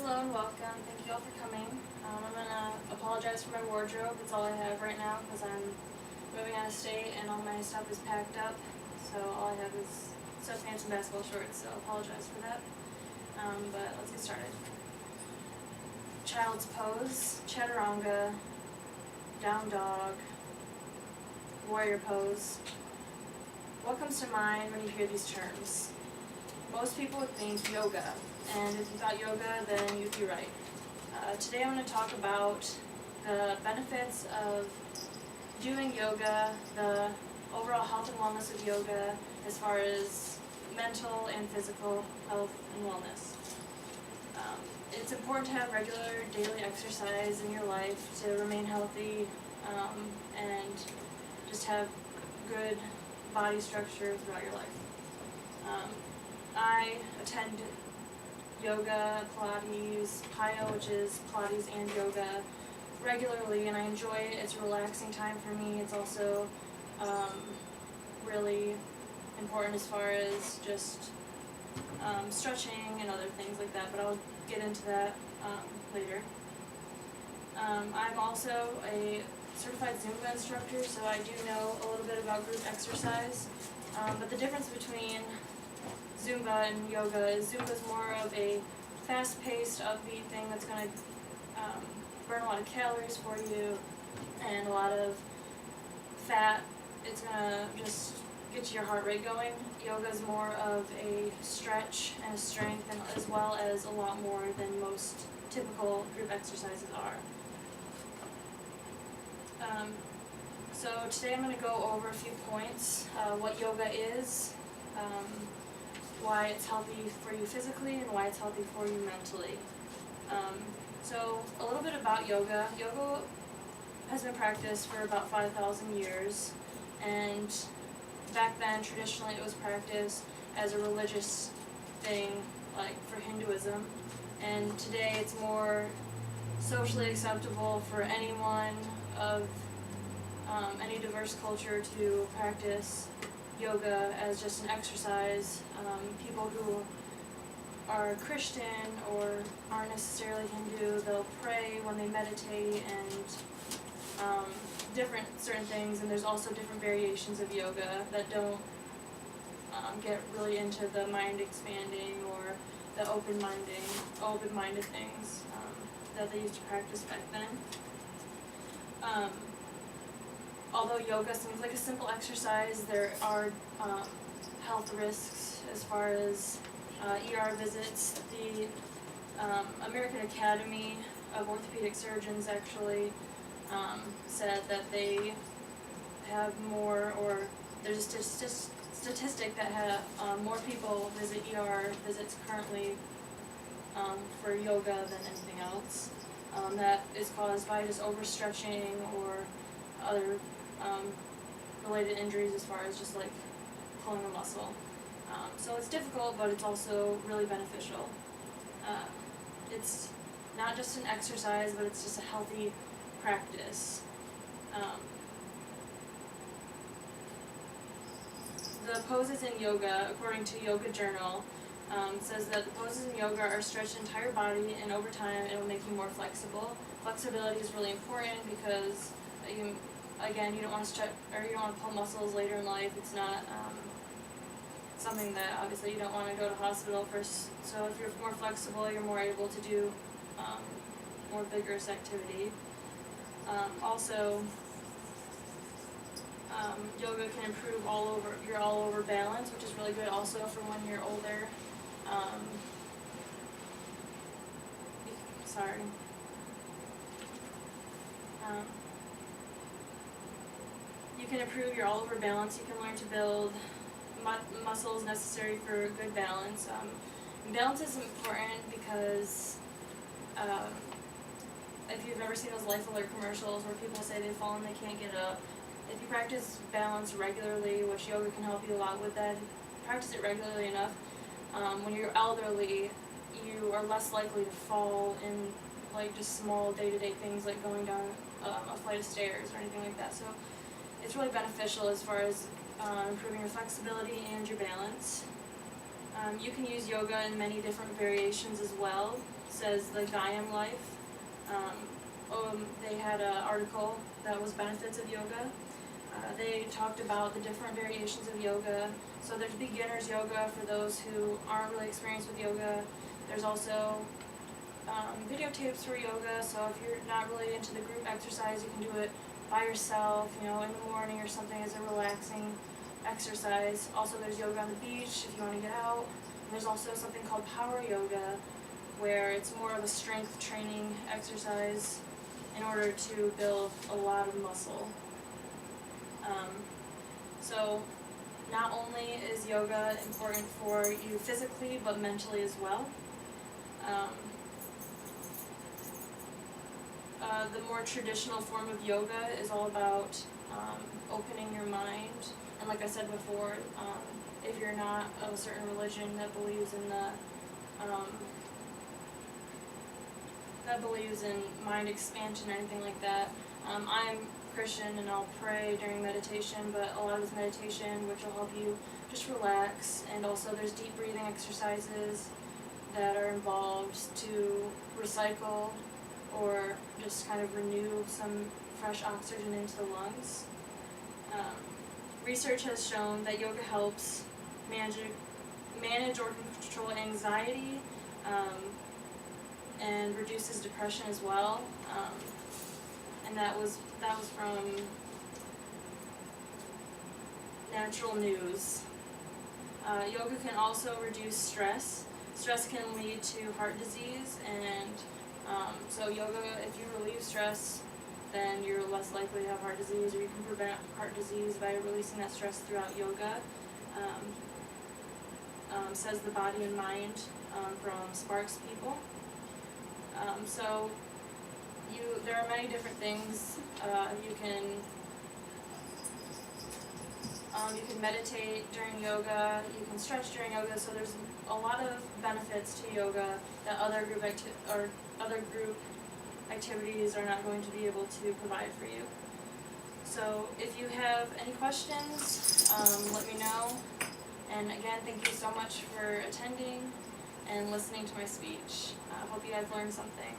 Hello and welcome. Thank you all for coming. I'm going to apologize for my wardrobe. It's all I have right now because I'm moving out of state and all my stuff is packed up. So all I have is sweatpants and basketball shorts, so I apologize for that. But let's get started. Child's pose, chaturanga, down dog, warrior pose. What comes to mind when you hear these terms? Most people would think yoga, and if you thought yoga, then you'd be right. Today I'm going to talk about the benefits of doing yoga, the overall health and wellness of yoga as far as mental and physical health and wellness. It's important to have regular daily exercise in your life to remain healthy and just have good body structure throughout your life. I attend yoga, Pilates, PiYo, which is Pilates and yoga, regularly, and I enjoy it. It's a relaxing time for me. It's also really important as far as just stretching and other things like that, but I'll get into that later. I'm also a certified Zumba instructor, so I do know a little bit about group exercise, but the difference between Zumba and yoga is Zumba is more of a fast-paced, upbeat thing that's going to burn a lot of calories for you and a lot of fat. It's going to just get your heart rate going. Yoga is more of a stretch and a strength, and as well as a lot more than most typical group exercises are. So today I'm going to go over a few points, what yoga is, why it's healthy for you physically, and why it's healthy for you mentally. So a little bit about yoga. Yoga has been practiced for about 5,000 years, and back then traditionally it was practiced as a religious thing, like for Hinduism, and today it's more socially acceptable for anyone of any diverse culture to practice yoga as just an exercise. People who are Christian or aren't necessarily Hindu, they'll pray when they meditate and different certain things, and there's also different variations of yoga that don't get really into the mind expanding or the open-minded things that they used to practice back then. Although yoga seems like a simple exercise, there are health risks as far as ER visits. The American Academy of Orthopedic Surgeons actually said that they have more, or there's a statistic that have more people visit ER visits currently for yoga than anything else. That is caused by just overstretching or other related injuries as far as just like pulling a muscle. So it's difficult, but it's also really beneficial. It's not just an exercise, but it's just a healthy practice. The poses in yoga, according to Yoga Journal, says that the poses in yoga are stretch the entire body, and over time it will make you more flexible. Flexibility is really important because you don't want to stretch, or you don't want to pull muscles later in life. It's not something that obviously you don't want to go to hospital for. So if you're more flexible, you're more able to do more vigorous activity. Also, yoga can improve your all-over balance, which is really good also for when you're older. You can improve your all-over balance. You can learn to build muscles necessary for good balance. Balance is important because if you've ever seen those Life Alert commercials where people say they fall and they can't get up, if you practice balance regularly, which yoga can help you a lot with that, practice it regularly enough, when you're elderly, you are less likely to fall in like just small day-to-day things like going down a flight of stairs or anything like that. So it's really beneficial as far as improving your flexibility and your balance. You can use yoga in many different variations as well. says like I Am Life. They had an article that was benefits of yoga. They talked about the different variations of yoga. So there's beginner's yoga for those who aren't really experienced with yoga. There's also videotapes for yoga, so if you're not really into the group exercise, you can do it by yourself, in the morning or something as a relaxing exercise. Also, there's yoga on the beach if you want to get out. And there's also something called power yoga, where it's more of a strength training exercise in order to build a lot of muscle. So not only is yoga important for you physically, but mentally as well. The more traditional form of yoga is all about opening your mind. And like I said before, if you're not of a certain religion that believes in mind expansion, anything like that, I'm Christian and I'll pray during meditation, but a lot of this meditation, which will help you just relax, and also there's deep breathing exercises that are involved to recycle or just kind of renew some fresh oxygen into the lungs. Research has shown that yoga helps manage or control anxiety, and reduces depression as well. And that was from Natural News. Yoga can also reduce stress. Stress can lead to heart disease, and so yoga, if you relieve stress, then you're less likely to have heart disease, or you can prevent heart disease by releasing that stress throughout yoga. Says the Body and Mind from Sparks People. So there are many different things. You can meditate during yoga, you can stretch during yoga, so there's a lot of benefits to yoga that other group activities are not going to be able to provide for you. So if you have any questions, let me know. And again, thank you so much for attending and listening to my speech. I hope you guys learned something.